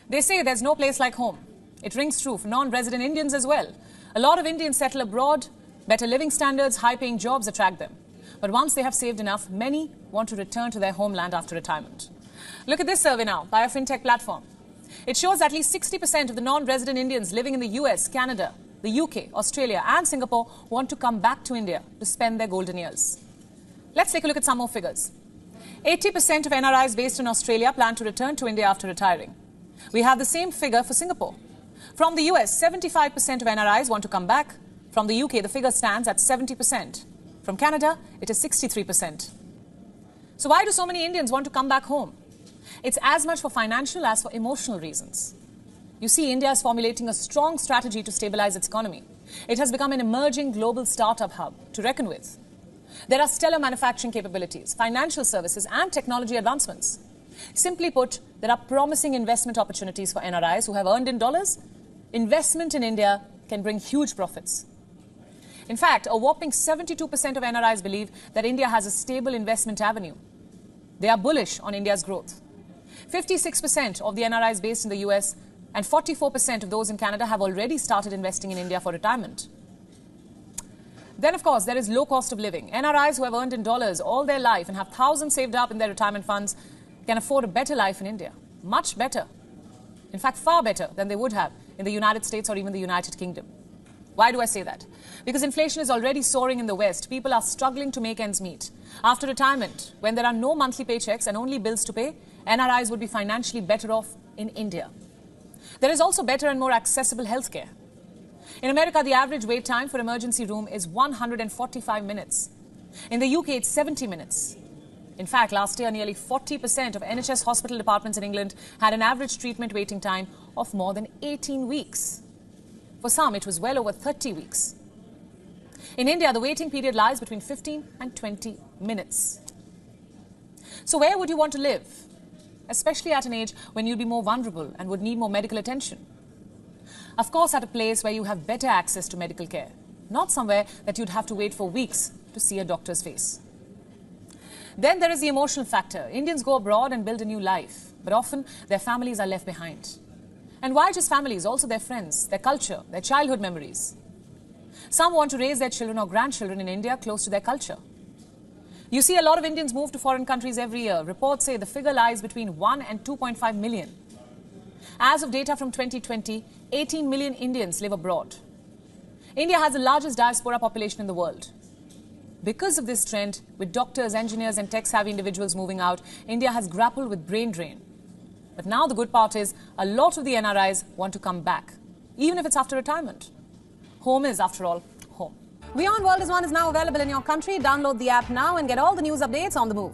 They say there's no place like home. It rings true for non-resident Indians as well. A lot of Indians settle abroad. Better living standards, high-paying jobs attract them. But once they have saved enough, many want to return to their homeland after retirement. Look at this survey now by a fintech platform. It shows at least 60% of the non-resident Indians living in the US, Canada, the UK, Australia and Singapore want to come back to India to spend their golden years. Let's take a look at some more figures. 80% of NRIs based in Australia plan to return to India after retiring. We have the same figure for Singapore. From the US, 75% of NRIs want to come back. From the UK, the figure stands at 70%. From Canada, it is 63%. So why do so many Indians want to come back home? It's as much for financial as for emotional reasons. You see, India is formulating a strong strategy to stabilize its economy. It has become an emerging global startup hub to reckon with. There are stellar manufacturing capabilities, financial services and technology advancements. Simply put, there are promising investment opportunities for NRIs who have earned in dollars. Investment in India can bring huge profits. In fact, a whopping 72% of NRIs believe that India has a stable investment avenue. They are bullish on India's growth. 56% of the NRIs based in the US and 44% of those in Canada have already started investing in India for retirement. Then, of course, there is low cost of living. NRIs who have earned in dollars all their life and have thousands saved up in their retirement funds can afford a better life in India. Much better. In fact, far better than they would have in the United States or even the United Kingdom. Why do I say that? Because inflation is already soaring in the West. People are struggling to make ends meet. After retirement, when there are no monthly paychecks and only bills to pay, NRIs would be financially better off in India. There is also better and more accessible healthcare. In America, the average wait time for emergency room is 145 minutes. In the UK, it's 70 minutes. In fact, last year, nearly 40% of NHS hospital departments in England had an average treatment waiting time of more than 18 weeks. For some, it was well over 30 weeks. In India, the waiting period lies between 15 and 20 minutes. So where would you want to live? Especially at an age when you'd be more vulnerable and would need more medical attention. Of course, at a place where you have better access to medical care, not somewhere that you'd have to wait for weeks to see a doctor's face. Then there is the emotional factor. Indians go abroad and build a new life, but often their families are left behind. And why just families? Also their friends, their culture, their childhood memories. Some want to raise their children or grandchildren in India close to their culture. You see, a lot of Indians move to foreign countries every year. Reports say the figure lies between 1 and 2.5 million. As of data from 2020, 18 million Indians live abroad. India has the largest diaspora population in the world. Because of this trend, with doctors, engineers and tech-savvy individuals moving out, India has grappled with brain drain. But now the good part is, a lot of the NRIs want to come back, even if it's after retirement. Home is, after all, home. WION World is One is now available in your country. Download the app now and get all the news updates on the move.